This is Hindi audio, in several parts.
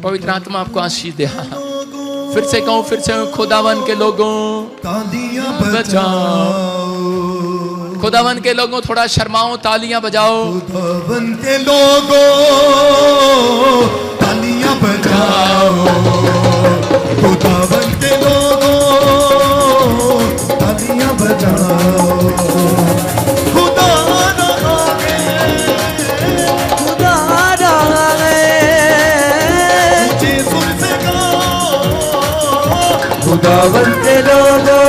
पवित्र आत्मा आपको आशीष दे। फिर से कहूं, फिर से खुदावन के लोगों तालियां बजाओ, खुदावन के लोगों थोड़ा शर्माओ, तालियां बजाओ। खुदावन के लोगों तालियां बजाओ, खुदावन के लोगों तालियां बजाओ। खुदा खुदावन के लोगों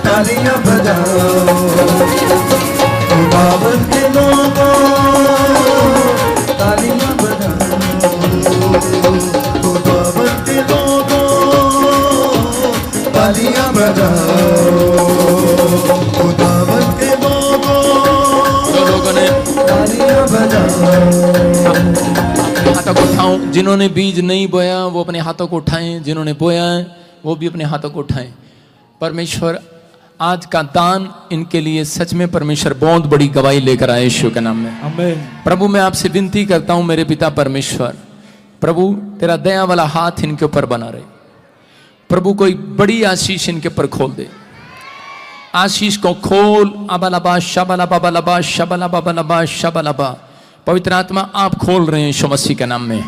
तालियां बजाओ, खुदावन के लोगों तालियां बजाओ, खुदावन के लोगों तालियां बजाओ, खुदावन के लोगों ने तालियां बजाओ। हाथों को उठाओ। जिन्होंने बीज नहीं बोया वो अपने हाथों को उठाएं, जिन्होंने बोया है वो भी अपने हाथों को उठाएं। परमेश्वर आज का दान इनके लिए सच में परमेश्वर बहुत बड़ी गवाही लेकर आए यीशु के नाम में। आमीन। प्रभु मैं आपसे विनती करता हूं मेरे पिता परमेश्वर, प्रभु तेरा दया वाला हाथ इनके ऊपर बना रहे। प्रभु कोई बड़ी आशीष इनके ऊपर खोल दे। आशीष को खोल। अबलबा शबलबा बलबा शबलबा बलबा शबलबा। पवित्र आत्मा आप खोल रहे हैं यीशु मसीह के नाम में।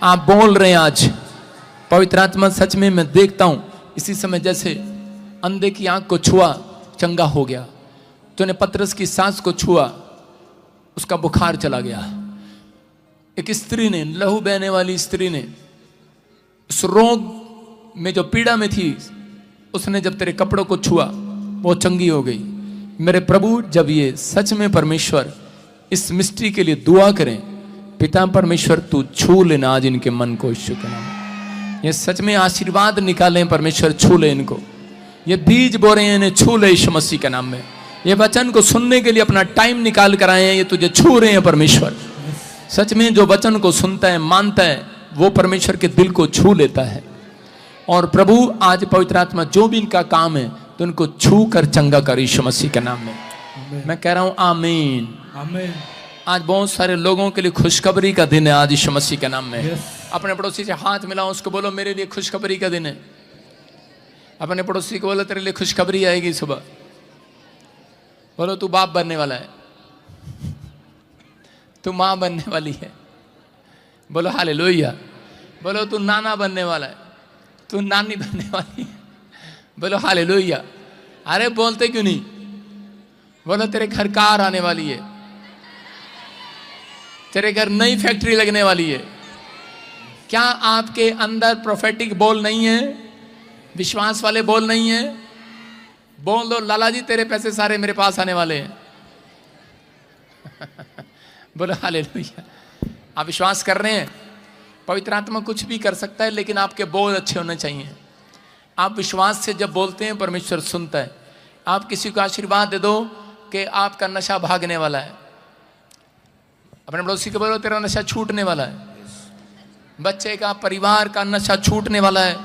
आप बोल रहे हैं आज। पवित्र आत्मा सच में मैं देखता हूं इसी समय जैसे अंधे की आंख को छुआ, चंगा हो गया। तूने पतरस की सांस को छुआ, उसका बुखार चला गया। एक स्त्री ने, लहू बहने वाली स्त्री ने, उस रोग में जो पीड़ा में थी, उसने जब तेरे कपड़ों को छुआ वो चंगी हो गई। मेरे प्रभु जब ये सच में परमेश्वर इस मिस्ट्री के लिए दुआ करें, पिता परमेश्वर तू छू लेना आज इनके मन को यीशु के नाम में। ये सच में आशीर्वाद निकालें परमेश्वर, छू ले इनको। ये बीज बो रहे हैं, इन्हें छू ले यीशु मसीह के नाम में। ये वचन को सुनने के लिए अपना टाइम निकाल कर आए हैं, ये तुझे छू रहे हैं परमेश्वर। सच में जो वचन को सुनता है, मानता है, वो परमेश्वर के दिल को छू लेता है। और प्रभु आज पवित्र आत्मा जो भी इनका काम है तो उनको छू कर चंगा कर यीशु मसीह के नाम में। मैं कह रहा हूं आमीन। आमीन। आज बहुत सारे लोगों के लिए खुशखबरी का दिन है आज यीशु मसीह के नाम में। अपने पड़ोसी से हाथ मिलाओ, उसको बोलो मेरे लिए खुशखबरी का दिन है। अपने पड़ोसी को बोलो तेरे लिए खुशखबरी आएगी सुबह। बोलो तू बाप बनने वाला है, तू माँ बनने वाली है। बोलो हालेलुया। बोलो तू नाना बनने वाला है, तू नानी बनने वाली है। बोलो हालेलुया। अरे बोलते क्यों नहीं? बोलो तेरे घर कार आने वाली है, तेरे घर नई फैक्ट्री लगने वाली है। क्या आपके अंदर प्रोफेटिक बोल नहीं है? विश्वास वाले बोल नहीं है? बोल दो लाला जी तेरे पैसे सारे मेरे पास आने वाले हैं। बोलो हालेलुया। आप विश्वास कर रहे हैं? पवित्र आत्मा कुछ भी कर सकता है, लेकिन आपके बोल अच्छे होने चाहिए। आप विश्वास से जब बोलते हैं परमेश्वर सुनता है। आप किसी को आशीर्वाद दे दो कि आपका नशा भागने वाला है। अपने पड़ोसी को बोलो तेरा नशा छूटने वाला है। बच्चे का, परिवार का नशा छूटने वाला है।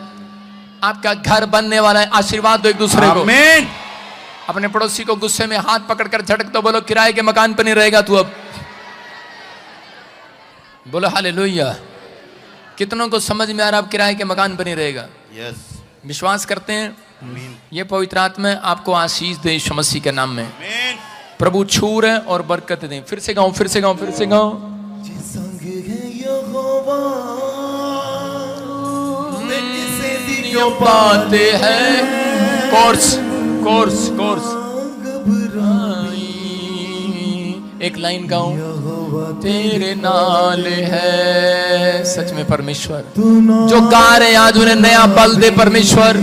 आपका घर बनने वाला है। आशीर्वाद दो एक दूसरे को। आमीन। अपने पड़ोसी को गुस्से में हाथ पकड़कर झटक दो, बोलो किराए के मकान पर नहीं रहेगा तू अब। बोलो हालेलुया। कितनों को समझ में आ रहा, अब किराए के मकान पर नहीं रहेगा? यस। विश्वास करते हैं? ये पवित्र आत्मा आपको आशीष दे यीशु मसीह के नाम में। प्रभु छू रहे और बरकत दें। फिर से गाओ, फिर से गाओ, फिर से गाओ। क्यों पाते हैं कोर्स कोर्स कोर्स। एक लाइन गाऊं, तेरे नाल है। सच में परमेश्वर जो गा रहे आज उन्हें नया बल दे परमेश्वर।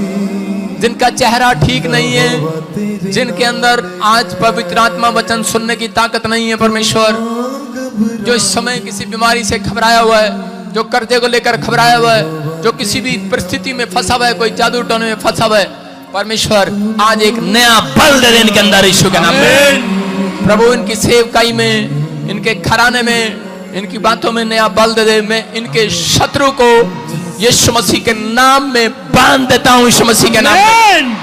जिनका चेहरा ठीक नहीं है, जिनके अंदर आज पवित्र आत्मा वचन सुनने की ताकत नहीं है परमेश्वर, जो इस समय किसी बीमारी से घबराया हुआ है, जो कर्जे को लेकर घबराया हुआ है, जो किसी भी परिस्थिति में फंसा हुआ है, कोई जादू टोने में फंसा हुआ है, परमेश्वर आज एक नया बल दे इनके अंदर यीशु के नाम में। प्रभु इनकी सेवकाई में, इनके घराने में, इनकी बातों में नया बल दे। मैं इनके शत्रु को यीशु मसीह के नाम में बांध देता हूं। यीशु मसीह के नाम में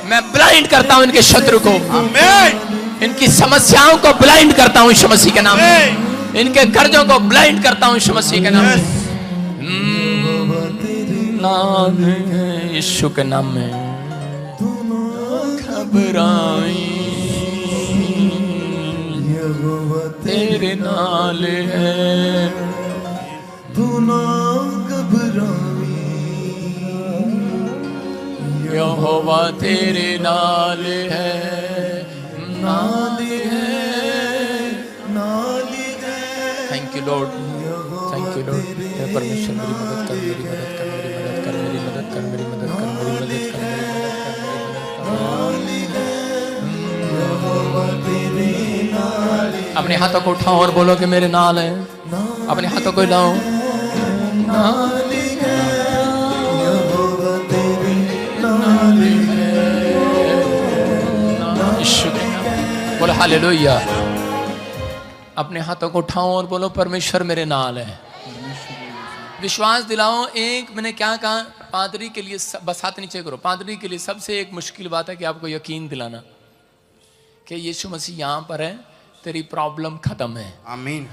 मैं ब्लाइंड करता हूं इनके शत्रु को। इनकी समस्याओं को ब्लाइंड करता हूं यीशु मसीह के नाम में। इनके कर्जों को ब्लाइंड करता हूं यीशु मसीह के नाम में। नाल है, यीशु के नाम में घबराई तेरे नाल है, तू ना घबरावी यहोवा तेरे नाल है, नाल है। नाली है thank you lord, thank you lord. हे परमेश्वर मेरी मदद कर, मेरी मदद कर, मेरी मदद कर, मेरी मदद कर, मेरी मदद कर, मेरी मदद कर, मेरी मदद कर, नाली है यहोवा तेरी नाली अपने हाथों को उठाओ और बोलो कि मेरे नाल है। अपने हाथों को हिलाओ। नाली है यहोवा तेरी नाली यीशु के नाम बोलो हालेलुया। अपने हाथों को उठाओ और बोलो परमेश्वर मेरे नाल है। विश्वास दिलाओ। एक मैंने क्या कहा, पादरी के लिए बस हाथ नीचे करो। पादरी के लिए सबसे एक मुश्किल बात है कि आपको यकीन दिलाना कि यीशु मसीह यहाँ पर है, तेरी प्रॉब्लम खत्म है। आमीन।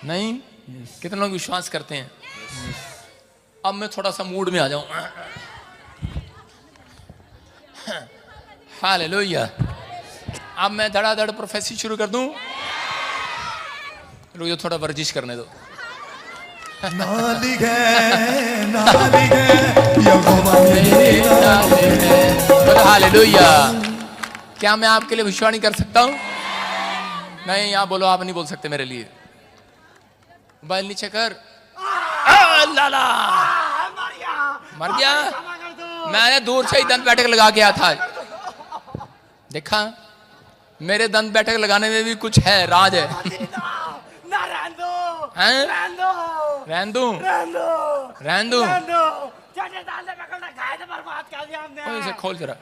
नहीं कितने लोग विश्वास करते हैं? अब मैं थोड़ा सा मूड में आ जाऊं। हालेलुया। अब मैं धड़ाधड़ प्रोफेसी शुरू कर दूं। रुको थोड़ा वर्जिश करने दो। नाली है यहोवा तेरी नाली हालेलुया। क्या मैं आपके लिए भविष्यवाणी कर सकता हूं? नहीं, आप बोलो, आप नहीं बोल सकते मेरे लिए। मोबाइल नीचे कर। लाला मर गया। मैंने दूर से ही दंत बैठक लगा के आया था। देखा, मेरे दंत बैठक लगाने में भी कुछ है, राज है। रहन दूं? इसे खोल जरा।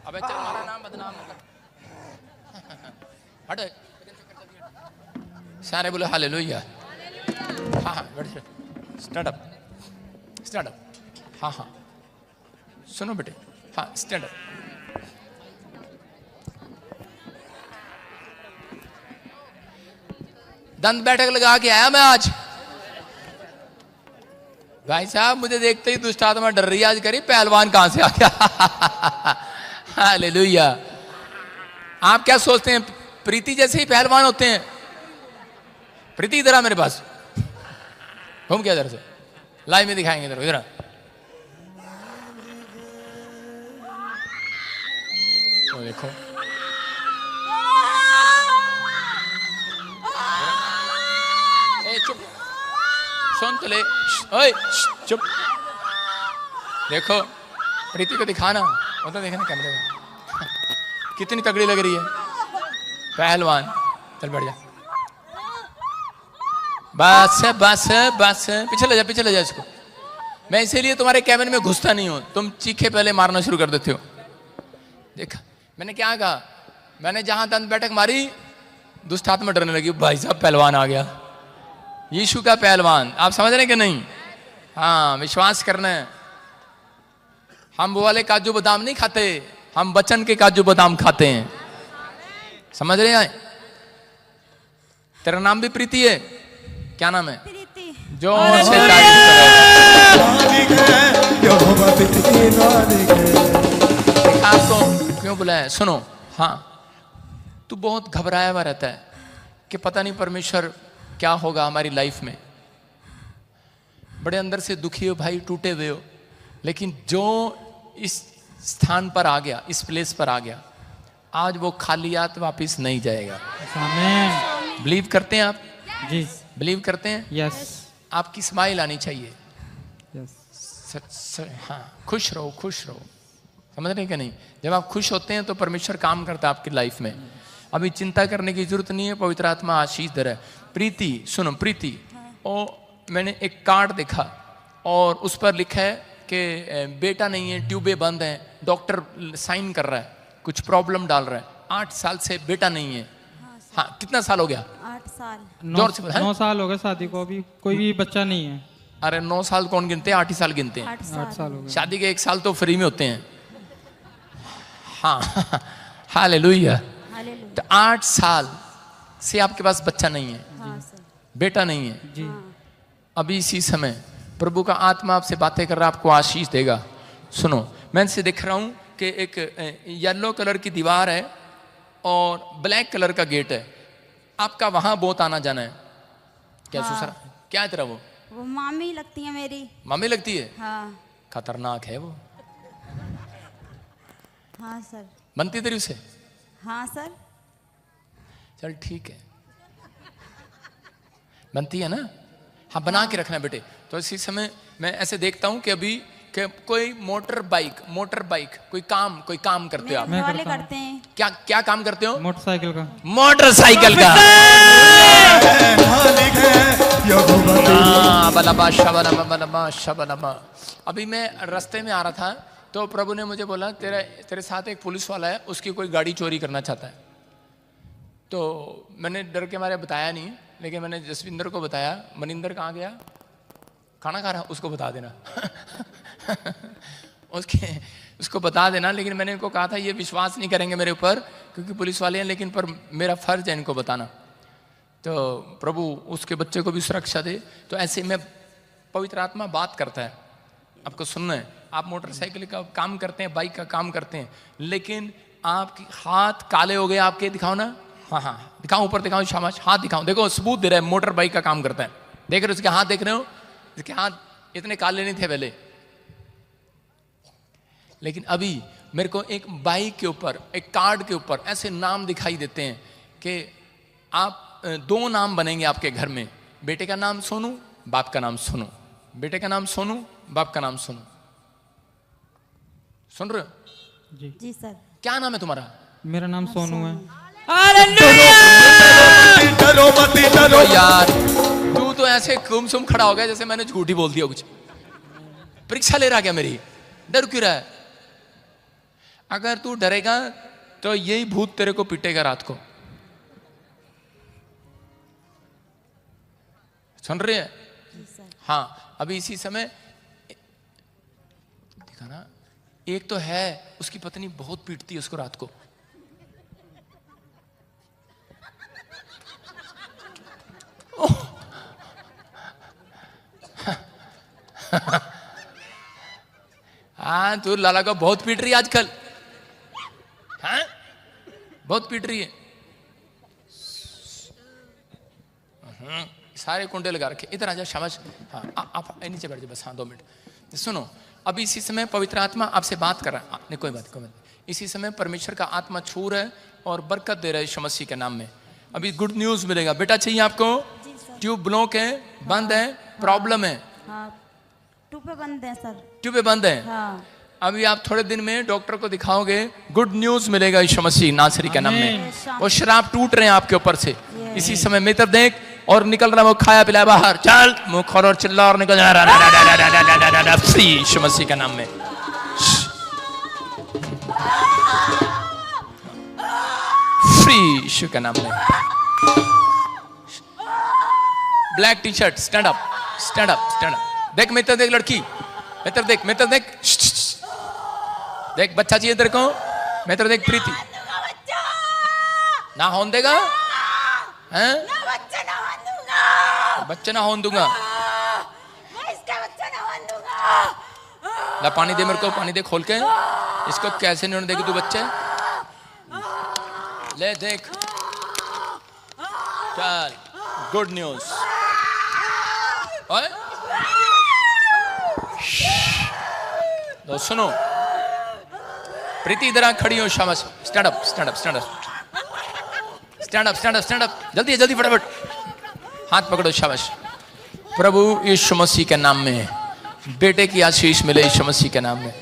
अबे चल, हमारा नाम बदनाम मत कर। हट। सारे बोले हालेलुया। हाँ हाँ, स्टैंड अप, स्टैंड अप। हाँ हाँ, सुनो बेटे। हाँ, स्टैंड अप। दंत बैठक लगा के आया मैं आज। भाई साहब, मुझे देखते ही दुष्ट आत्मा डर रही आज। करी पहलवान कहां से आ गया। हालेलुया। आप क्या सोचते हैं प्रीति जैसे ही पहलवान होते हैं? प्रीति इधर आ मेरे पास। घूम क्या इधर से, लाइव में दिखाएंगे। इधर इधर देखो। चुप, सुन तो ले। ओए चुप। देखो, प्रीति को दिखाना, वो तो देखना कैमरे में। कितनी तगड़ी लग रही है पहलवान। चल बैठ जा। बस बस बस, पीछे ले जा, पीछे ले जा इसको। मैं इसीलिए तुम्हारे कैबिन में घुसता नहीं हूं। तुम चीखे पहले मारना शुरू कर देते हो। देखा मैंने क्या कहा? मैंने जहां दंत बैठक मारी, दुष्ट आत्मा डरने लगी। भाई साहब, पहलवान आ गया। यीशु का पहलवान। आप समझ रहे कि नहीं? हाँ, विश्वास करना है। हम वो वाले काजू बादाम नहीं खाते, हम वचन के काजू बादाम खाते हैं। समझ रहे हैं? तेरा नाम भी प्रीति है। क्या नाम है? प्रीति। जो से तारीफ यहोवा तेरी नाली है। आपको क्यों बुलाया? सुनो। हाँ, तू बहुत घबराया हुआ रहता है कि पता नहीं परमेश्वर क्या होगा हमारी लाइफ में। बड़े अंदर से दुखी हो भाई, टूटे हुए हो। लेकिन जो इस स्थान पर आ गया, इस प्लेस पर आ गया, आज वो खालियात वापस नहीं जाएगा। आमीन। बिलीव करते हैं आप? जी। बिलीव करते हैं? यस आपकी स्माइल आनी चाहिए। यस। हाँ, खुश रहो, खुश रहो। समझ रहे हैं कि नहीं? जब आप खुश होते हैं तो परमेश्वर काम करता है आपकी लाइफ में। अभी चिंता करने की जरूरत नहीं है, पवित्र आत्मा आशीष दे रहा है। प्रीति, सुनो प्रीति, और मैंने एक कार्ड देखा और उस पर लिखा है कि बेटा नहीं है, ट्यूबें बंद हैं, डॉक्टर साइन कर रहा है, कुछ प्रॉब्लम डाल रहा है। 8 साल से बेटा नहीं है। हाँ, कितना साल हो गया? 8 साल। 9 साल हो गए शादी को, अभी कोई भी बच्चा नहीं है। अरे 9 साल कौन गिनते हैं? 8 ही साल गिनते हैं। 8 साल हो गए। शादी के 1 साल तो फ्री में होते हैं। हाँ, हालेलुया। हालेलुया। तो 8 साल से आपके पास बच्चा नहीं है। हाँ सर। बेटा नहीं है। जी अभी इसी समय प्रभु का आत्मा आपसे बातें कर रहा है, आपको आशीष देगा। सुनो, मैं इनसे देख रहा हूं कि एक येलो कलर की दीवार है और ब्लैक कलर का गेट है। आपका वहां बहुत आना जाना है। क्या हाँ। सुसरा, क्या है तेरा? वो मामी लगती है मेरी। मामी लगती है? हाँ खतरनाक है वो। हाँ सर। बनती तेरी उसे? हाँ सर। चल ठीक है, बनती है ना? हाँ, बना के रखना बेटे। तो इसी समय मैं ऐसे देखता हूँ कि अभी कि कोई मोटर बाइक कोई काम करते हो आप? मेरे वाले करता हूँ। करते हैं। क्या क्या काम करते हो? मोटरसाइकिल का। मोटरसाइकिल का। मालिक है यहोवा हाँ, बलबा शबलबा। अभी मैं रास्ते में आ रहा था तो प्रभु ने मुझे बोला तेरे साथ एक पुलिस वाला है, उसकी कोई गाड़ी चोरी करना चाहता है। तो मैंने डर के मारे बताया नहीं, लेकिन मैंने जसविंदर को बताया। मनिंदर कहाँ गया? खाना खा रहा, उसको बता देना। उसको बता देना। लेकिन मैंने इनको कहा था ये विश्वास नहीं करेंगे मेरे ऊपर क्योंकि पुलिस वाले हैं, लेकिन पर मेरा फर्ज है इनको बताना। तो प्रभु उसके बच्चे को भी सुरक्षा दे। तो ऐसे में पवित्र आत्मा बात करता है, आपको सुनना है। आप मोटरसाइकिल का काम करते हैं, बाइक का काम करते हैं, लेकिन आपके हाथ काले हो गए आपके, दिखाओ ना। हाँ हाँ दिखाओ, ऊपर दिखाओ, शाबाश, हाथ दिखाओ। देखो सबूत दे रहा है, मोटर बाइक का काम करता है। देख रहे हो उसके हाथ, देख रहे हो इसके हाथ इतने काले नहीं थे पहले। लेकिन अभी मेरे को एक बाइक के ऊपर, एक कार्ड के ऊपर ऐसे नाम दिखाई देते हैं कि आप 2 नाम बनेंगे आपके घर में। बेटे का नाम सोनू, बाप का नाम सोनू। बेटे का नाम सोनू, बाप का नाम सोनू। सुन रहे हो? जी जी सर। क्या नाम है तुम्हारा? मेरा नाम सोनू है। डरो मत ओ डरो। यार, तू तो ऐसे गुमसुम खड़ा हो गया जैसे मैंने झूठी बोल दिया कुछ। परीक्षा ले रहा क्या मेरी? डर क्यों रहा है? अगर तू डरेगा तो यही भूत तेरे को पीटेगा रात को। सुन रही है? जी सर। हाँ, अभी इसी समय देखा ना, एक तो है उसकी पत्नी बहुत पीटती है उसको रात को। हाँ, तू लाला को बहुत पीट रही है आजकल। हाँ, बहुत पीट रही है। सारे कुंडे लगा रखे। इधर आ जा, शाबाश। हाँ, आप नीचे बैठ जाओ बस। हाँ, 2 मिनट सुनो। अभी इसी समय पवित्र आत्मा आपसे बात कर रहा है। नहीं, कोई बात नहीं। इसी समय परमेश्वर का आत्मा छू रहा है और बरकत दे रहा है यीशु मसीह के नाम में। अभी गुड न्यूज मिलेगा। बेटा चाहिए आपको? जी सर। ट्यूब ब्लॉक है, बंद है, प्रॉब्लम है। हाँ, ट्यूब पे बंद है सर। ट्यूबें बंद है। हाँ। अभी आप थोड़े दिन में डॉक्टर को दिखाओगे, गुड न्यूज मिलेगा यीशु मसीह नासरी के नाम में। वो शराब टूट रहे हैं आपके ऊपर से। इसी समय मित्र देख, और निकल रहा है वो खाया पिलाया बाहर। चल मुंह खोल और चिल्ला और निकल जा। फ्री यीशु मसीह के नाम में। फ्री यीशु के नाम में। Black T shirt, stand up, stand up, stand up. देख मित्र, देख लड़की, मित्र देख, मित्र देख, देख बच्चा चाहिए तेरे को। मित्र देख, प्रीति ना होन देगा हैं? बच्चे ना होन दूंगा। ला पानी दे मेरे को, पानी दे खोल के। इसको कैसे नहीं होने देगी तू बच्चे? ले देख, चल गुड न्यूज। ओए तो सुनो, प्रीति इधर आ, खड़ी हो, शाबाश। Stand up, stand up, stand up, stand up, stand up, stand up. जल्दी जल्दी फटाफट हाथ पकड़ो, शाबाश। प्रभु यीशु मसीह के नाम में बेटे की आशीष मिले, यीशु मसीह के नाम में,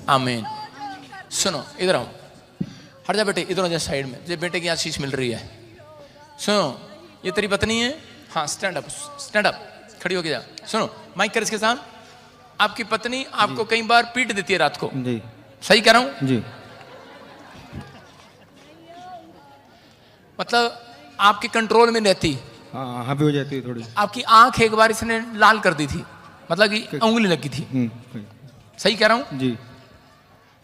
आमीन। सुनो, इधर आओ, हट जा बेटे, इधर हो जा साइड में। ये बेटे की आशीष मिल रही है। सुनो, ये तेरी पत्नी है। हाँ, स्टैंड अप, स्टैंड अप, खड़ी होके जा। सुनो, माइक कर इसके साथ। आपकी पत्नी आपको कई बार पीट देती है रात को। जी सही कह रहा हूं? जी। मतलब आपके कंट्रोल में रहती। हाँ, हावी हो जाती है थोड़ी। आपकी आंख एक बार इसने लाल कर दी थी, मतलब कि उंगली लगी थी। सही कह रहा हूं? जी।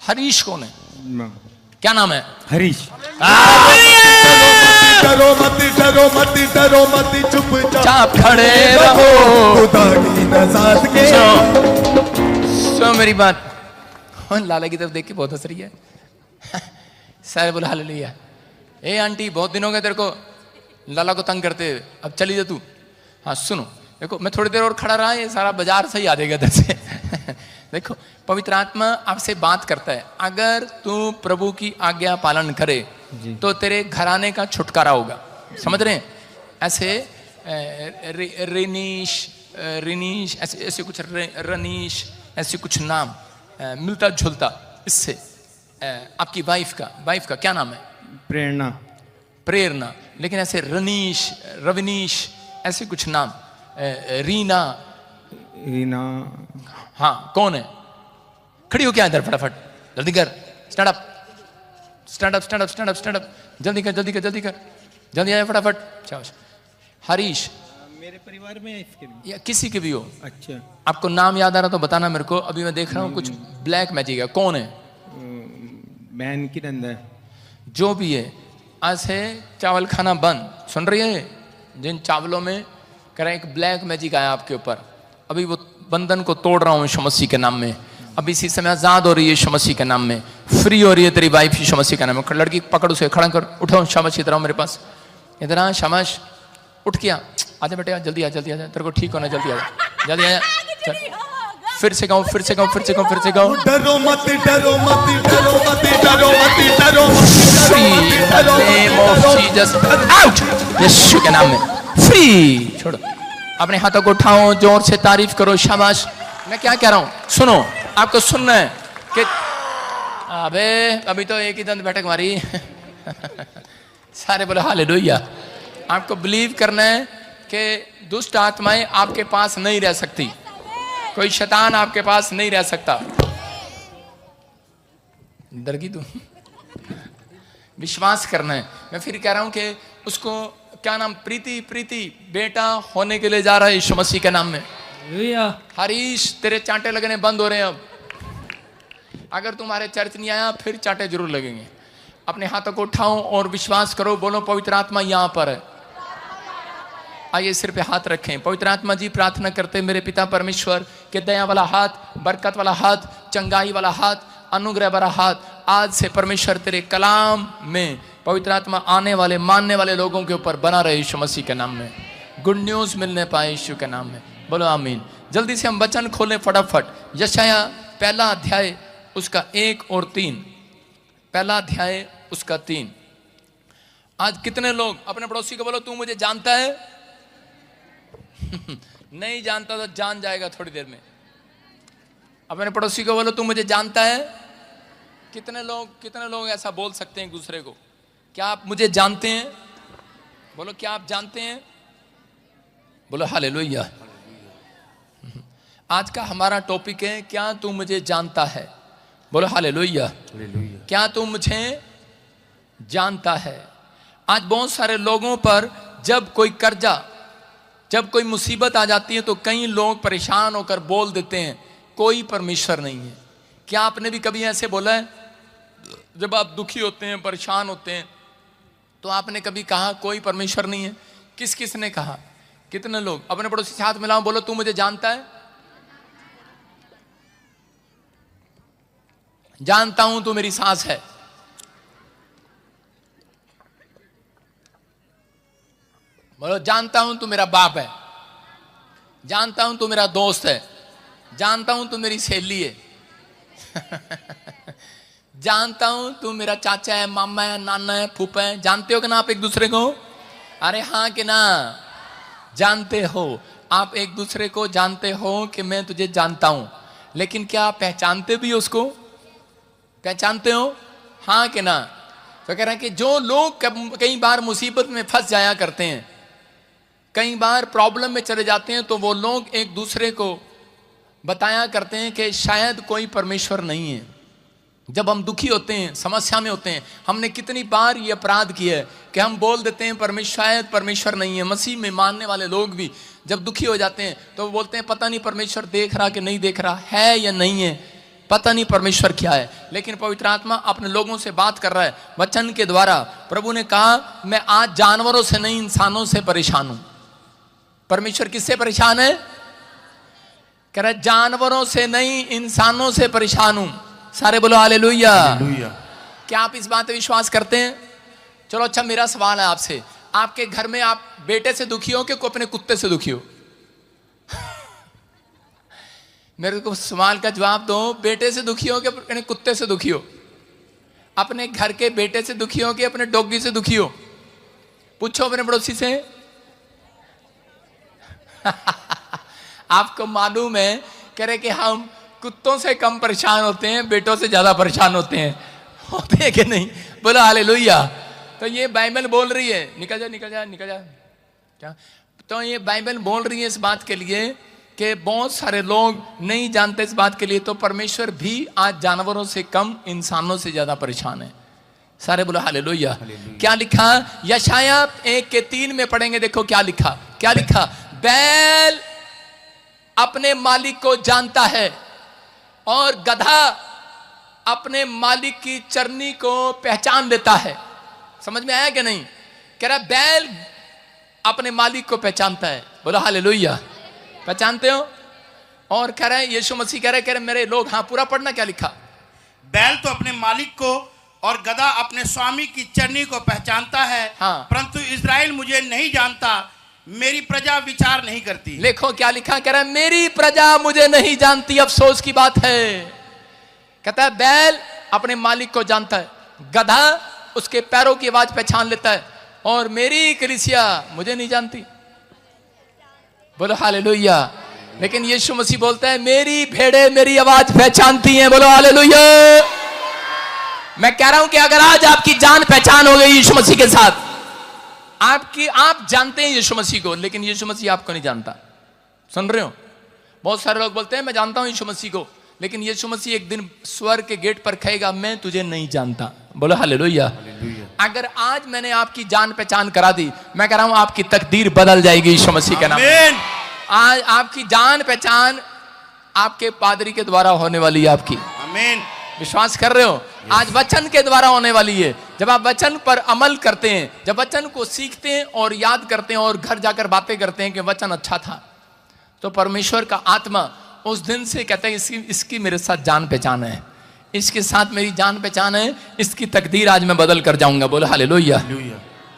हरीश कौन है? मैं क्या नाम है? हरीश। डरो मत डरो मत चाप खड़े रहो। खुदा की नज़ात के सुनो मेरी बात। लाला की तरफ देख के बहुत हंस रही है। सारे बोले हालेलुया। ए आंटी बहुत दिन हो गए तेरे को लाला को तंग करते हुए, अब चली जा तू। हाँ सुनो, देखो मैं थोड़ी देर और खड़ा रहा, ये सारा बाजार सही आ जाएगा इधर से। देखो पवित्र आत्मा आपसे बात करता है, अगर तू प्रभु की आज्ञा पालन करे तो तेरे घराने का छुटकारा होगा। समझ रहे हैं? ऐसे रिनीश ऐसे कुछ रनीश ऐसे कुछ नाम मिलता जुलता इससे। आपकी वाइफ का क्या नाम है? प्रेरणा। लेकिन ऐसे रनीश रविनीश ऐसे कुछ नाम, रीना। हाँ कौन है? खड़ी हो क्या इधर फटाफट, जल्दी कर, स्टैंड अप, जल्दी कर, जल्दी आया फटाफट। शाबाश। हरीश मेरे परिवार में है इसके भी? या किसी के भी हो। अच्छा। आपको नाम याद आ रहा तो बताना मेरे को। अभी मैं देख रहा हूँ कुछ ब्लैक मैजिक है। कौन है? बहन की नंदा। जो भी है, आज से चावल खाना बंद। सुन रही है? जिन चावलों में कह रहे हैं एक ब्लैक मैजिक आया आपके ऊपर, अभी वो बंधन को तोड़ रहा हूँ यीशु मसीह के नाम में। अभी इसी समय आजाद हो रही है यीशु मसीह के नाम में, फ्री हो रही है तेरी वाइफ यीशु मसीह के नाम में। लड़की पकड़ उसे, खड़ा कर, उठो शाबाश, इधर आओ मेरे पास, इधर आ शाबाश, उठ गया, आजा बेटे, जल्दी आ, तेरे को ठीक होना, जल्दी आ, जल्दी आया। फिर से गाओ। डरो मत यीशु के नाम में फ्री। छोड़ो, अपने हाथों को उठाओ, जोर से तारीफ करो। शाबाश। मैं क्या कह रहा हूं सुनो, आपको सुनना है कि अबे अभी तो एक ही दंत बैठक मारी। सारे बोले हालेलुया। आपको बिलीव करना है कि दुष्ट आत्माएं आपके पास नहीं रह सकती, कोई शैतान आपके पास नहीं रह सकता। डर गई तू? विश्वास करना है। मैं फिर कह रहा हूं कि उसको क्या नाम, प्रीति बेटा होने के लिए जा रहा है यीशु मसीह के नाम में। हरीश तेरे चांटे लगने बंद हो रहे हैं अब। अगर तुम्हारे चर्च नहीं आया फिर चांटे जरूर लगेंगे। अपने हाथों को उठाओ और विश्वास करो, बोलो पवित्र आत्मा यहां पर है। आइए सिर पे हाथ रखें। पवित्र आत्मा जी, प्रार्थना करते मेरे पिता परमेश्वर के दया वाला हाथ, बरकत वाला हाथ, चंगाई वाला हाथ, अनुग्रह वाला हाथ आज से परमेश्वर तेरे कलाम में पवित्र आत्मा आने वाले मानने वाले लोगों के ऊपर बना रहे यीशु मसीह के नाम में। गुड न्यूज मिलने पाए यीशु के नाम में। बोलो आमीन। जल्दी से हम वचन खोलें फटाफट। यशाया पहला अध्याय उसका 1 और 3। पहला अध्याय उसका 3। आज कितने लोग अपने पड़ोसी को बोलो तू मुझे जानता है? नहीं जानता तो जान जाएगा थोड़ी देर में। अपने पड़ोसी को बोलो तू मुझे जानता है। कितने लोग ऐसा बोल सकते हैं एक दूसरे को? क्या आप मुझे जानते हैं? बोलो क्या आप जानते हैं? बोलो हालेलुया। आज का हमारा टॉपिक है क्या तू मुझे जानता है? बोलो हालेलुया। क्या तू मुझे जानता है? आज बहुत सारे लोगों पर जब कोई कर्जा, जब कोई मुसीबत आ जाती है तो कई लोग परेशान होकर बोल देते हैं कोई परमेश्वर नहीं है। क्या आपने भी कभी ऐसे बोला है? जब आप दुखी होते हैं, परेशान होते हैं, तो आपने कभी कहा कोई परमेश्वर नहीं है? किस ने कहा? कितने लोग? अपने पड़ोसी से हाथ मिलाओ, बोलो तू मुझे जानता है? जानता हूं तू मेरी सांस है। बोलो जानता हूं तू मेरा बाप है, जानता हूं तू मेरा दोस्त है, जानता हूं तू मेरी सहेली है। जानता हूं तू मेरा चाचा है, मामा है, नाना है, फूफा है। जानते हो कि ना आप एक दूसरे को? अरे हाँ कि ना? जानते हो। आप एक दूसरे को जानते हो कि मैं तुझे जानता हूं, लेकिन क्या आप पहचानते भी हो उसको? पहचानते हो? हाँ कि ना? तो कह रहे हैं कि जो लोग कई बार मुसीबत में फंस जाया करते हैं, कई बार प्रॉब्लम में चले जाते हैं, तो वो लोग एक दूसरे को बताया करते हैं कि शायद कोई परमेश्वर नहीं है। जब हम दुखी होते हैं, समस्या में होते हैं, हमने कितनी बार ये अपराध किया है कि हम बोल देते हैं शायद परमेश्वर नहीं है। मसीह में मानने वाले लोग भी जब दुखी हो जाते हैं तो वो बोलते हैं पता नहीं परमेश्वर देख रहा कि नहीं देख रहा है या नहीं है। पता नहीं परमेश्वर क्या है, लेकिन पवित्र आत्मा अपने लोगों से बात कर रहा है वचन के द्वारा। प्रभु ने कहा मैं आज जानवरों से नहीं इंसानों से परेशान हूं। परमेश्वर किससे परेशान है? कह रहा है जानवरों से नहीं इंसानों से परेशान हूं। सारे बोलो हालेलुया। क्या आप इस बात पे विश्वास करते हैं? चलो अच्छा, मेरा सवाल है आपसे, आपके घर में आप बेटे से दुखी हो कि अपने कुत्ते से दुखी हो? मेरे को सवाल का जवाब दो, बेटे से दुखी हो कि अपने कुत्ते से दुखी हो? अपने घर के बेटे से दुखी हो कि अपने डॉगी से दुखी हो? पूछो अपने पड़ोसी से। आपको मालूम है, कह रहे कि हम कुत्तों से कम परेशान होते हैं, बेटों से ज्यादा परेशान होते हैं। होते हैं कि नहीं? बोलो हालेलुया। तो ये बाइबल बोल रही है, निकल जा निकल जा निकल जा, क्या? तो ये बाइबल बोल रही है इस बात के लिए कि बहुत सारे लोग नहीं जानते इस बात के लिए, तो परमेश्वर भी आज जानवरों से कम इंसानों से ज्यादा परेशान है। सारे बोलो हालेलुया। क्या लिखा? यशाया 1:3 में पढ़ेंगे, देखो क्या लिखा। क्या लिखा? बैल अपने मालिक को जानता है और गधा अपने मालिक की चरनी को पहचान लेता है। समझ में आया कि नहीं? कह रहा बैल अपने मालिक को पहचानता है। बोलो हालेलुया। पहचानते हो? और कह रहे यीशु मसीह कह रहे मेरे लोग, हाँ पूरा पढ़ना, क्या लिखा? बैल तो अपने मालिक को और गधा अपने स्वामी की चरनी को पहचानता है, हाँ। परंतु इस्राएल मुझे नहीं जानता, मेरी प्रजा विचार नहीं करती। देखो क्या लिखा, कह रहा है मेरी प्रजा मुझे नहीं जानती। अफसोस की बात है। कहता है बैल अपने मालिक को जानता है, गधा उसके पैरों की आवाज पहचान लेता है, और मेरी कलीसिया मुझे नहीं जानती। बोलो हालेलुया। लेकिन यीशु मसीह बोलता है मेरी भेड़े मेरी आवाज पहचानती हैं। बोलो हालेलुया। मैं कह रहा हूं कि अगर आज आपकी जान पहचान हो गई यीशु मसीह के साथ, आप जानते हैं यीशु मसीह को, लेकिन यीशु मसीह आपको नहीं जानता। सुन रहे हो? बहुत सारे लोग बोलते हैं मैं जानता हूं यीशु मसीह को, लेकिन यीशु मसीह एक दिन स्वर्ग के गेट पर कहेगा मैं तुझे नहीं जानता। बोलो हालेलुया। अगर आज मैंने आपकी जान पहचान करा दी, मैं कह रहा हूं आपकी तकदीर बदल जाएगी यीशु मसीह के नाम में। आज आपकी जान पहचान आपके पादरी के द्वारा होने वाली है। आपकी आमीन। विश्वास कर रहे हो? आज वचन के द्वारा होने वाली है। जब आप वचन पर अमल करते हैं, जब वचन को सीखते हैं और याद करते हैं और घर जाकर बातें करते हैं कि वचन अच्छा था, तो परमेश्वर का आत्मा उस दिन से कहता है इसकी मेरे साथ जान पहचान है, इसके साथ मेरी जान पहचान है, इसकी तकदीर आज मैं बदल कर जाऊंगा। बोलो हालेलुया।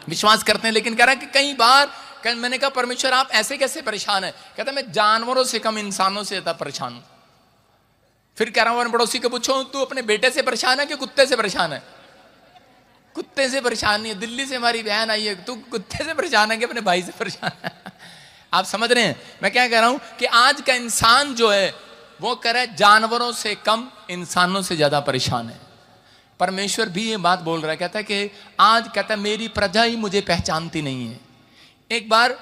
विश्वास करते हैं। लेकिन कह रहा है कि कई बार मैंने कहा परमेश्वर आप ऐसे कैसे परेशान है? कहता है मैं जानवरों से कम इंसानों से ज्यादा परेशान हूं। फिर कह रहा हूं पड़ोसी को पूछो तू अपने बेटे से परेशान है कि कुत्ते से परेशान है? कुत्ते से परेशान नहीं है। दिल्ली से हमारी बहन आई है, तू कुत्ते से परेशान है कि अपने भाई से परेशान है? आप समझ रहे हैं मैं क्या कह रहा हूं? कि आज का इंसान जो है वो कह रहा है जानवरों से कम इंसानों से ज्यादा परेशान है। परमेश्वर भी ये बात बोल रहा है, कहता है कि आज कहता है मेरी प्रजा ही मुझे पहचानती नहीं है। एक बार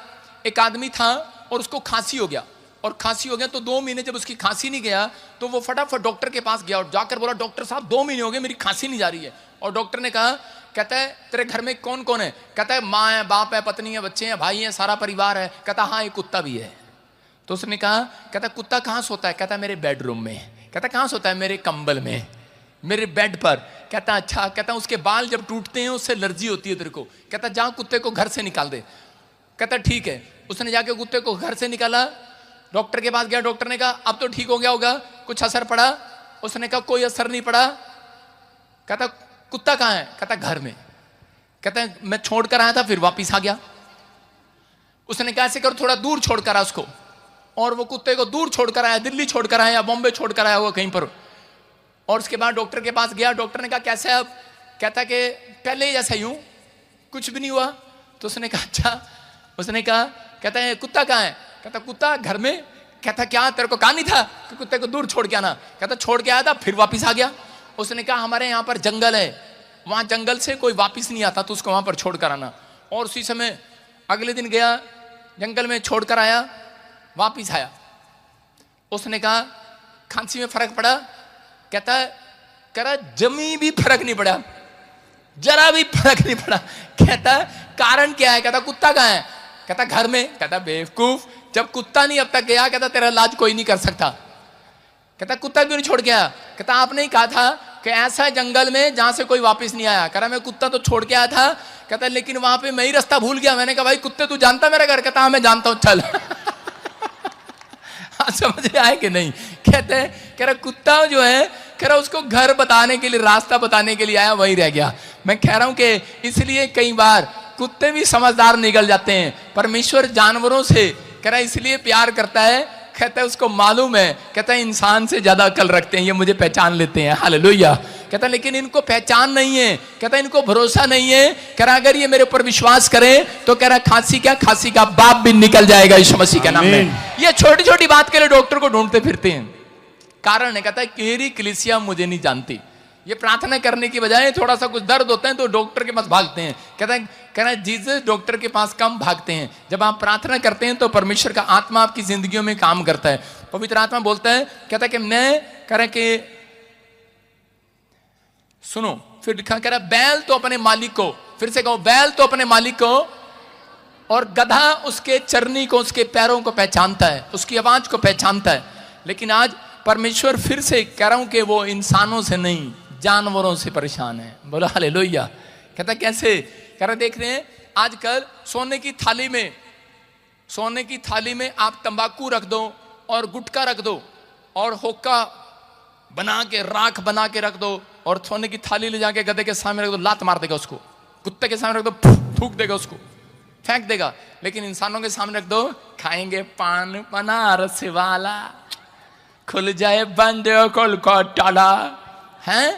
एक आदमी था और उसको खांसी हो गया, और खांसी हो गया तो 2 महीने जब उसकी खांसी नहीं गया तो वो फटाफट डॉक्टर के पास गया और जाकर बोला डॉक्टर साहब 2 महीने हो गए मेरी खांसी नहीं जा रही है। और डॉक्टर ने कहा, कहता है तेरे घर में कौन कौन है? कहता है माँ है, बाप है, पत्नी है, बच्चे हैं, भाई हैं, सारा परिवार है। कहता हाँ एक कुत्ता भी है। तो उसने कहा, कहता कुत्ता कहाँ सोता है? कहता मेरे बेडरूम में। कहता कहाँ सोता है? मेरे कंबल में, मेरे बेड पर। कहता अच्छा। कहता उसके बाल जब टूटते हैं उससे एलर्जी होती है तेरे को। कहता जा कुत्ते को घर से निकाल दे। कहता ठीक है। उसने जाके कुत्ते को घर से निकाला, डॉक्टर के पास गया, डॉक्टर ने कहा अब तो ठीक हो गया होगा, कुछ असर पड़ा? उसने कहा कोई असर नहीं पड़ा। कहता कुत्ता कहाँ है? कहता घर में। कहता मैं छोड़ कर आया था फिर वापिस आ गया। उसने कहा ऐसे कर थोड़ा दूर छोड़ कर आ उसको, और वो कुत्ते को दूर छोड़ कर आया, दिल्ली छोड़ कर आया, बॉम्बे छोड़ कर आया हुआ कहीं पर। और उसके बाद डॉक्टर के पास गया, डॉक्टर ने कहा कैसे अब? कहता कि पहले जैसा ही हूं, कुछ भी नहीं हुआ। तो उसने कहा अच्छा। उसने कहा, कहता है कुत्ता कहाँ है? कहता कुत्ता घर में। कहता क्या तेरे को कहा नहीं था कि कुत्ते को दूर छोड़ के आना? कहता छोड़ के आया था फिर वापिस आ गया। उसने कहा हमारे यहाँ पर जंगल है, वहां जंगल से कोई वापिस नहीं आता तो उसको वहां पर छोड़ कर आना। और उसी समय अगले दिन गया, जंगल में छोड़ कर आया, वापिस आया। उसने कहा खांसी में फर्क पड़ा? कहता है कह रहा जमी भी फर्क नहीं पड़ा, जरा भी फर्क नहीं पड़ा। कहता कारण क्या है? कहता कुत्ता कहाँ है? कहता घर में। कहता बेवकूफ, जब कुत्ता नहीं अब तक गया, कहता तेरा इलाज कोई नहीं कर सकता। कहता कुत्ता क्यों नहीं छोड़ के आया? कहता आपने ही कहा था कि ऐसा जंगल में जहां से कोई वापस नहीं आया। कह रहा मैं कुत्ता तो छोड़ के आया था। कहता लेकिन वहां पे मैं ही रास्ता भूल गया। मैंने कहा भाई कुत्ते तू जानता मेरा घर? कहता हाँ मैं जानता हूं चल। समझ आए कि नहीं? कहते हैं कह रहा कुत्ता जो है कह रहा उसको घर बताने के लिए, रास्ता बताने के लिए आया, वही रह गया। मैं कह रहा हूं कि इसलिए कई बार कुत्ते भी समझदार निकल जाते हैं। परमेश्वर जानवरों से कह रहा इसलिए प्यार करता है, कहता है उसको मालूम है, कहता है इंसान से ज्यादा अकल रखते हैं, ये मुझे पहचान लेते हैं। हालेलुया। कहता है लेकिन इनको पहचान नहीं है, कहता है इनको भरोसा नहीं है। कह रहा अगर ये मेरे ऊपर विश्वास करें तो कह रहा खांसी क्या, खांसी का बाप भी निकल जाएगा यीशु मसीह के नाम में। ये छोटी छोटी बात के लिए डॉक्टर को ढूंढते फिरते हैं। कारण है कहता है मेरी कलीसिया मुझे नहीं जानती। ये प्रार्थना करने की बजाय थोड़ा सा कुछ दर्द होता है तो डॉक्टर के पास भागते हैं। कहता है जीसस डॉक्टर के पास कम भागते हैं। जब आप प्रार्थना करते हैं तो परमेश्वर का आत्मा आपकी जिंदगियों में काम करता है। पवित्र आत्मा बोलता है, कहता है कि मैं कह रहा कि सुनो, फिर लिखा कह रहा बैल तो अपने मालिक को, फिर से कहो बैल तो अपने मालिक को, और गधा उसके चरनी को, उसके पैरों को पहचानता है, उसकी आवाज को पहचानता है। लेकिन आज परमेश्वर फिर से कह रहा हूं कि वो इंसानों से नहीं जानवरों से परेशान है। बोलो हालेलुया। कहता कैसे? कह रहा देख रहे हैं आजकल सोने की थाली में आप तंबाकू रख दो और गुटखा रख दो और हुक्का बना के, राख बना के रख दो, और सोने की थाली ले जाके गधे के सामने रख दो, लात मार देगा उसको। कुत्ते के सामने रख दो, थूक देगा उसको, फेंक देगा। लेकिन इंसानों के सामने रख दो, खाएंगे पान बनारस वाला, खुल जाए बंद कोलकाता हैं,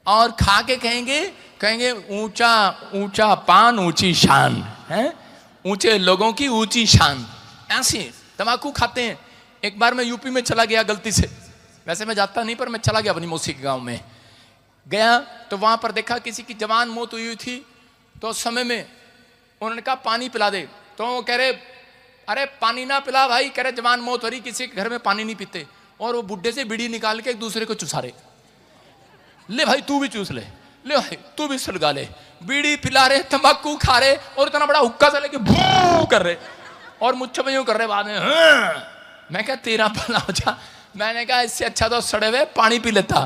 और खा के कहेंगे ऊंचा ऊंचा पान ऊंची शान है, ऊंचे लोगों की ऊंची शान। ऐसे तंबाकू खाते हैं। एक बार मैं यूपी में चला गया गलती से, वैसे मैं जाता नहीं पर मैं चला गया अपनी मौसी के गांव में गया, तो वहां पर देखा किसी की जवान मौत हुई थी। तो उस समय में उन्होंने कहा पानी पिला दे, तो वो कह रहे अरे पानी ना पिला भाई, कह रहे जवान मौत हो रही, किसी के घर में पानी नहीं पीते। और वो बुड्ढे से बीड़ी निकाल के एक दूसरे को चुसा रहे, ले भाई तू भी चूस ले भाई तू भी सुलगा ले। बीड़ी पिला रहे, तंबाकू खा रहे, और इतना बड़ा हुक्का सा लेके भू कर रहे और मुझसे में यूं कर रहे बाद में। मैं क्या तेरा भला हो जा। मैंने कहा इससे अच्छा तो सड़े हुए पानी पी लेता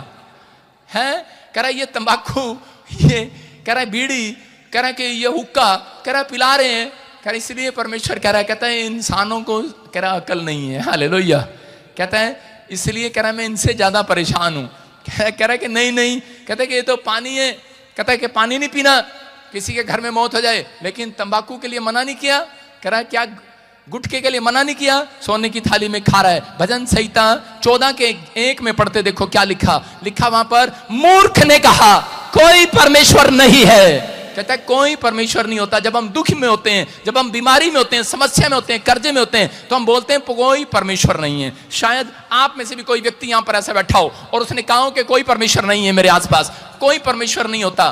है। कह रहा ये तंबाकू, ये कह रहा बीड़ी, कह रहा कि ये हुक्का, कह रहा पिला रहे हैं। कह रहा इसलिए परमेश्वर कह रहा है, कहता है इंसानों को कह रहा अकल नहीं है। हालेलुया। कहता है इसलिए कह रहा मैं इनसे ज्यादा परेशान हूं। कह रहा है कि नहीं, कहता है कि ये तो पानी है, कहता है कि पानी नहीं पीना, किसी के घर में मौत हो जाए। लेकिन तंबाकू के लिए मना नहीं किया। कह रहा है क्या गुटखे के लिए मना नहीं किया, सोने की थाली में खा रहा है। भजन संहिता 14:1 में पढ़ते देखो क्या लिखा वहां पर, मूर्ख ने कहा कोई परमेश्वर नहीं है। कहता है कोई परमेश्वर नहीं होता। जब हम दुख में होते हैं, जब हम बीमारी में होते हैं, समस्या में होते हैं, कर्जे में होते हैं, तो हम बोलते हैं कोई परमेश्वर नहीं है। शायद आप में से भी कोई व्यक्ति यहां पर ऐसा बैठा हो और उसने कहा हो कि कोई परमेश्वर नहीं है मेरे आसपास, कोई परमेश्वर नहीं होता।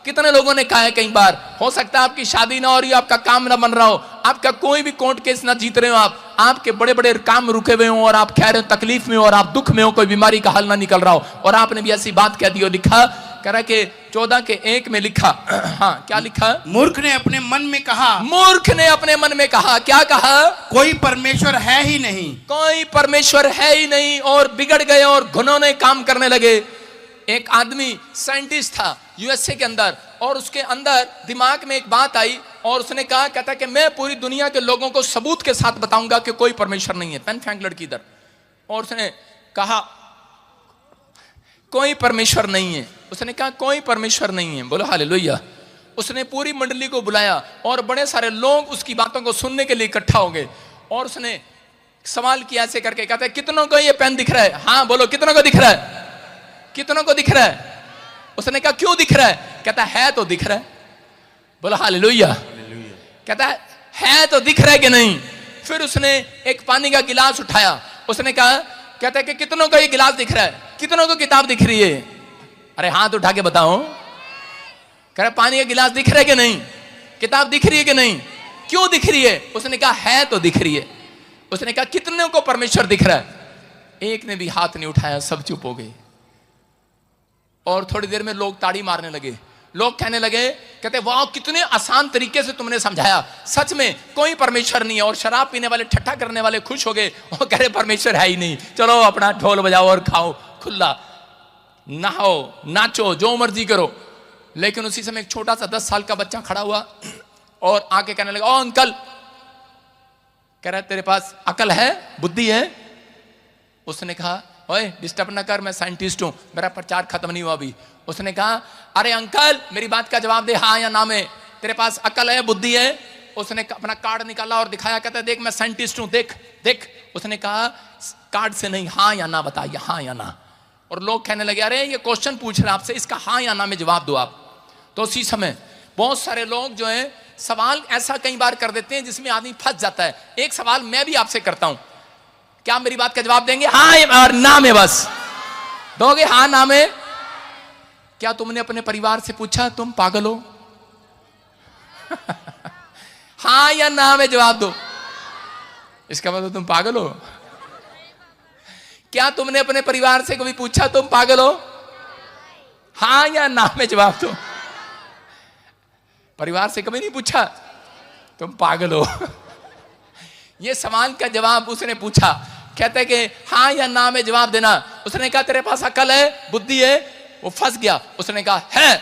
कितने लोगों ने कहा है कई बार। हो सकता है आपकी शादी ना हो रही हो, आपका काम ना बन रहा हो, आपका कोई भी कोर्ट केस ना जीत रहे हो, आपके बड़े बड़े काम रुके हुए हो और आप कह रहे हो तकलीफ में हो और आप दुख में हो, कोई बीमारी का हल ना निकल रहा हो, और आपने भी ऐसी बात कह दी हो। लिखा कह रहा कि 14:1 में लिखा, हाँ क्या लिखा, मूर्ख ने अपने मन में कहा, मूर्ख ने अपने मन में कहा, क्या कहा, कोई परमेश्वर है ही नहीं, कोई परमेश्वर है ही नहीं, और बिगड़ गए और घुनौने काम करने लगे। एक आदमी साइंटिस्ट था यूएसए के अंदर, और उसके अंदर दिमाग में एक बात आई और उसने कहा, कहता कि मैं पूरी दुनिया के लोगों को सबूत के साथ बताऊंगा कि कोई परमेश्वर नहीं है। पेन फेंक लड़की इधर, और उसने कहा कोई परमेश्वर नहीं है। उसने कहा कोई परमेश्वर नहीं है। बोलो हालेलुया। उसने पूरी मंडली को बुलाया और बड़े सारे लोग उसकी बातों को सुनने के लिए इकट्ठा हो गए, और उसने सवाल किया ऐसे करके, कहता है कितनों को ये पेन दिख रहा है? हाँ बोलो कितनों को दिख रहा है? कितनों को दिख रहा है? उसने कहा क्यों दिख रहा है? कहता है तो दिख रहा है। बोलो हालेलुया। कहता है तो दिख रहा है कि नहीं? फिर उसने एक पानी का गिलास उठाया, उसने कहा, कहता है कि कितनों को ये गिलास दिख रहा है? कितनों को किताब दिख रही है? अरे हाथ उठा के बताओ। कह रहा पानी का गिलास दिख रहा है कि नहीं? किताब दिख रही है कि नहीं? क्यों दिख रही है? उसने कहा है तो दिख रही है। उसने कहा कितनों को परमेश्वर दिख रहा है? एक ने भी हाथ नहीं उठाया, सब चुप हो गए। और थोड़ी देर में लोग ताड़ी मारने लगे, लोग कहने लगे, कहते वाह कितने आसान तरीके से तुमने समझाया, सच में कोई परमेश्वर नहीं है। और शराब पीने वाले, ठट्ठा करने वाले खुश हो गए और कह रहे परमेश्वर है ही नहीं, चलो अपना ढोल बजाओ और खाओ खुला, नहाओ नाचो जो मर्जी करो। लेकिन उसी समय एक छोटा सा 10 साल का बच्चा खड़ा हुआ और आके कहने लगा, ओ अंकल, कह रहा है तेरे पास अकल है, बुद्धि है? उसने कहा, ओए डिस्टर्ब ना कर, मैं साइंटिस्ट हूं, मेरा प्रचार खत्म नहीं हुआ अभी। उसने कहा, अरे अंकल मेरी बात का जवाब दे, हाँ या ना में, तेरे पास अकल है, बुद्धि है? उसने अपना कार्ड निकाला और दिखाया, कहता देख मैं साइंटिस्ट हूं, देख देख। उसने कहा कार्ड से नहीं, हाँ या ना बता, हाँ या ना। और लोग कहने लगे, अरे ये क्वेश्चन पूछ रहे आपसे, इसका हाँ या ना में जवाब दो आप। तो उसी समय बहुत सारे लोग जो है सवाल ऐसा कई बार कर देते हैं जिसमें आदमी फंस जाता है। एक सवाल मैं भी आपसे करता हूं, क्या मेरी बात का जवाब देंगे? हाँ और ना में बस दोगे, हाँ ना में। क्या तुमने अपने परिवार से पूछा तुम पागल हो? हाँ या ना में जवाब दो, इसका मतलब तुम पागल हो। क्या तुमने अपने परिवार से कभी पूछा तुम पागल हो? हाँ या ना में जवाब दो। परिवार से कभी नहीं पूछा तुम पागल हो। ये सवाल का जवाब उसने पूछा, कहते हैं कि हाँ या ना में जवाब देना। उसने कहा तेरे पास अकल है, बुद्धि है? वो फंस गया। उसने कहा है।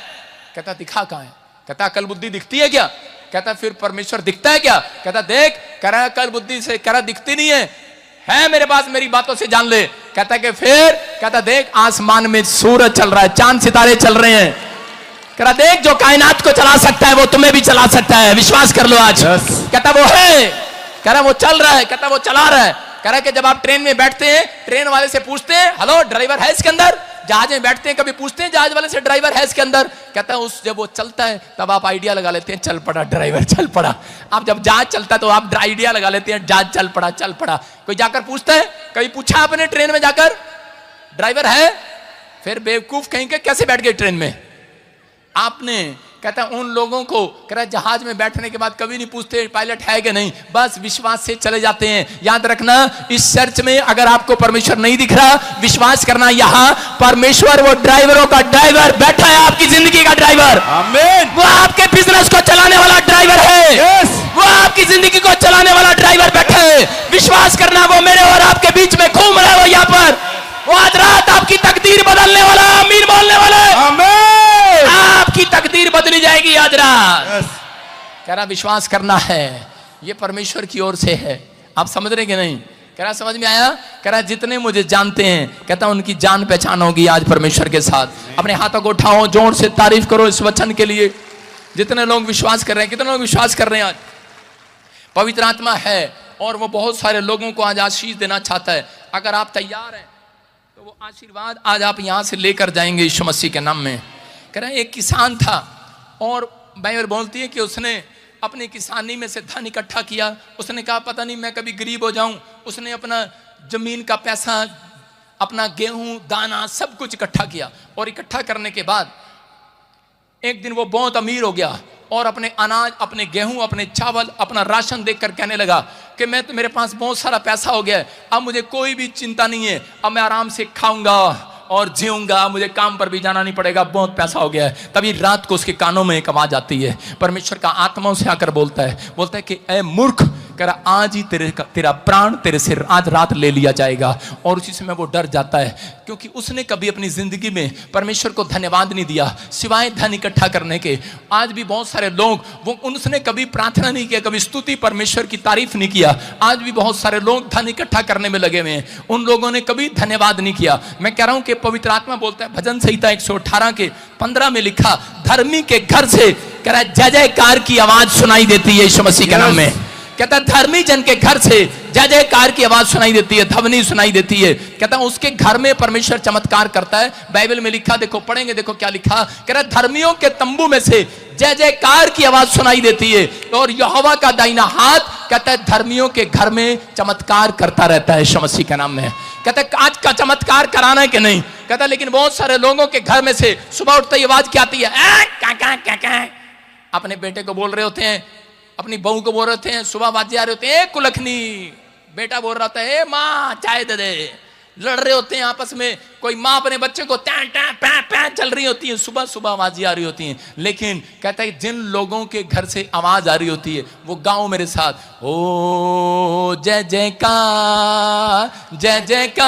कहता दिखा कहां है? कहता अकल बुद्धि दिखती है क्या? कहता फिर परमेश्वर दिखता है क्या? कहता देख, कह रहा अकल बुद्धि से, कह रहा दिखती नहीं है मेरे पास, मेरी बातों से जान ले। कहता कि फिर? कहता देख आसमान में सूरज चल रहा है, चांद सितारे चल रहे हैं। कह रहा देख जो कायनात को चला सकता है वो तुम्हें भी चला सकता है, विश्वास कर लो आज। कहता वो है, कह रहा वो चल रहा है, कहता वो चला रहा है। कह रहा कि जब आप ट्रेन में बैठते हैं, ट्रेन वाले से पूछते हैं हेलो ड्राइवर है इसके अंदर? जहाज में बैठते हैं कभी पूछते हैं जहाज वाले से ड्राइवर है इसके अंदर? कहता है उस जब वो चलता है तब आप आइडिया लगा लेते हैं, चल पड़ा ड्राइवर चल पड़ा। आप जब जहाज चलता है तो आप आइडिया लगा लेते हैं, जहाज चल पड़ा चल पड़ा। कोई जाकर पूछता है, कभी पूछा आपने ट्रेन में जाकर ड्राइवर है? फिर बेवकूफ कहेंगे कैसे बैठ गए ट्रेन में आपने? कहता उन लोगों को, कह रहा जहाज में बैठने के बाद कभी नहीं पूछते पायलट है कि नहीं, बस विश्वास से चले जाते हैं। याद रखना इस चर्च में अगर आपको परमेश्वर नहीं दिख रहा, विश्वास करना यहाँ परमेश्वर वो ड्राइवरों का ड्राइवर बैठा है, आपकी जिंदगी का ड्राइवर। आमीन। वो आपके बिजनेस को चलाने वाला ड्राइवर है। यस। वो आपकी जिंदगी को चलाने वाला ड्राइवर बैठा है। विश्वास करना वो मेरे और आपके बीच में घूम रहा है, वो यहाँ पर, वो आज रात आपकी तकदीर बदलने वाला, आमीन बोलने वाला। आमीन। आपकी तकदीर बदली जाएगी आज रात। कह रहा विश्वास करना है, ये परमेश्वर की ओर से है। आप समझ रहे कि नहीं? कह रहा समझ में आया? कह रहा जितने मुझे जानते हैं, कहता उनकी जान पहचान होगी आज परमेश्वर के साथ। अपने हाथों को उठाओ, जोर से तारीफ करो इस वचन के लिए। जितने लोग विश्वास कर रहे हैं, कितने लोग विश्वास कर रहे हैं आज पवित्र आत्मा है और वो बहुत सारे लोगों को आज आशीष देना चाहता है। अगर आप तैयार हैं तो वो आशीर्वाद आज आप यहां से लेकर जाएंगे यीशु मसीह के नाम में। कह रहे एक किसान था और बाइबल बोलती है कि उसने अपनी किसानी में से धन इकट्ठा किया। उसने कहा पता नहीं मैं कभी गरीब हो जाऊं। उसने अपना जमीन का पैसा, अपना गेहूं दाना सब कुछ इकट्ठा किया और इकट्ठा करने के बाद एक दिन वो बहुत अमीर हो गया और अपने अनाज, अपने गेहूं, अपने चावल, अपना राशन देखकर कहने लगा कि मैं तो, मेरे पास बहुत सारा पैसा हो गया है, अब मुझे कोई भी चिंता नहीं है, अब मैं आराम से खाऊंगा और जीऊंगा, मुझे काम पर भी जाना नहीं पड़ेगा, बहुत पैसा हो गया है। तभी रात को उसके कानों में एक आवाज आती है, परमेश्वर का आत्मा उसे आकर बोलता है कि ए मूर्ख, कह आज ही तेरा प्राण तेरे से आज रात ले लिया जाएगा। और उसी समय वो डर जाता है क्योंकि उसने कभी अपनी जिंदगी में परमेश्वर को धन्यवाद नहीं दिया सिवाय धन इकट्ठा करने के। आज भी बहुत सारे लोग उसने कभी प्रार्थना नहीं किया, कभी स्तुति परमेश्वर की तारीफ नहीं किया। आज भी बहुत सारे लोग धन इकट्ठा करने में लगे हुए हैं, उन लोगों ने कभी धन्यवाद नहीं किया। मैं कह रहा हूं कि पवित्र आत्मा बोलता है, भजन संहिता 118 के 15 में लिखा, धर्मी के घर से कह रहा है जय जयकार की आवाज सुनाई देती है यीशु मसीह के नाम में। कहता धर्मी जन के घर से जय जयकार की आवाज सुनाई देती है, ध्वनि सुनाई देती है। कहता उसके घर में परमेश्वर चमत्कार करता है। बाइबल में लिखा, देखो पढ़ेंगे, देखो क्या लिखा। कह रहा धर्मियों के तंबू में से जय जयकार की आवाज सुनाई देती है और यहोवा का दाहिना हाथ कहता है धर्मियों के घर में चमत्कार करता रहता है यीशु मसीह के नाम में। कहता आज का चमत्कार कराना है कि नहीं? कहता लेकिन बहुत सारे लोगों के घर में से सुबह उठते ही आवाज क्या आती है, अपने बेटे को बोल रहे होते हैं, अपनी बहू को बोल रहे थे, सुबह बाजी आ रहे होते हैं, कुलखनी। बेटा बोल रहा था, ए माँ चाय दे दे। लड़ रहे होते हैं आपस में, कोई माँ अपने बच्चे को टैं टैं पैं पैं चल रही होती है, सुबह सुबह आवाजें आ रही होती हैं, लेकिन कहता है जिन लोगों के घर से आवाज आ रही होती है वो गाओ मेरे साथ, ओ जय जयकार जय जयकार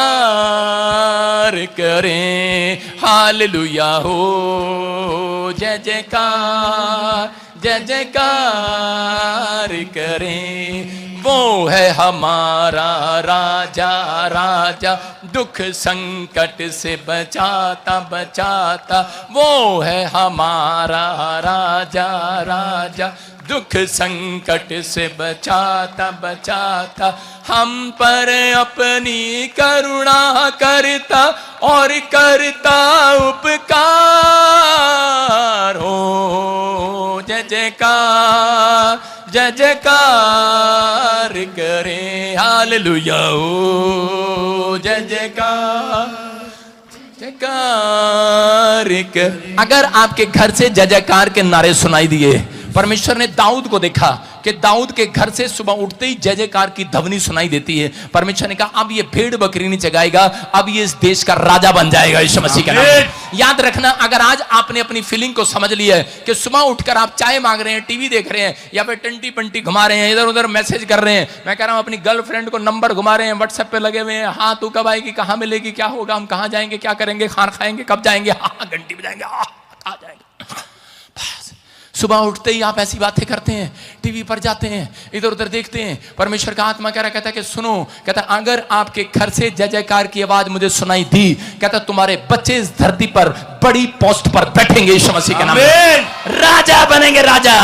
करें, हालेलुया हो जय जयकार जय जयकार करें। वो है हमारा राजा राजा, दुख संकट से बचाता बचाता, वो है हमारा राजा राजा, दुख संकट से बचाता बचाता, हम पर अपनी करुणा करता और करता उपकार, हो जय जयकार जय जयकार करे, हालेलुया हो जय जयकार जयकार कर। अगर आपके घर से जय जयकार के नारे सुनाई दिए, परमेश्वर ने दाऊद को देखा कि दाऊद के घर से सुबह उठते ही जय जयकार की ध्वनि सुनाई देती है। परमेश्वर ने कहा अब ये भेड़ बकरी नहीं चगाएगा, अब ये इस देश का राजा बन जाएगा यीशु मसीह के नाम में। याद रखना, अगर आज आपने अपनी फीलिंग को समझ लिया है कि सुबह उठकर आप चाय मांग रहे हैं, टीवी देख रहे हैं, या फिर टंटी पंटी घुमा रहे हैं, इधर उधर मैसेज कर रहे हैं, मैं कह रहा हूं अपनी गर्लफ्रेंड को नंबर घुमा रहे हैं, व्हाट्सएप पे लगे हुए हैं, हाँ तू कब आएगी, कहाँ मिलेगी, क्या होगा, हम कहाँ जाएंगे, क्या करेंगे, खाना खाएंगे, कब जाएंगे, हाँ घंटी बजाएंगे, आ जाएंगे। सुबह उठते ही आप ऐसी बातें करते हैं, टीवी पर जाते हैं, इधर उधर देखते हैं। परमेश्वर का आत्मा कह रहा, कहता है कि सुनो, कहता अगर आपके घर से जय जयकार की आवाज मुझे सुनाई दी, कहता तुम्हारे बच्चे इस धरती पर बड़ी पोस्ट पर बैठेंगे यीशु मसीह के नाम में, राजा बनेंगे, राजा।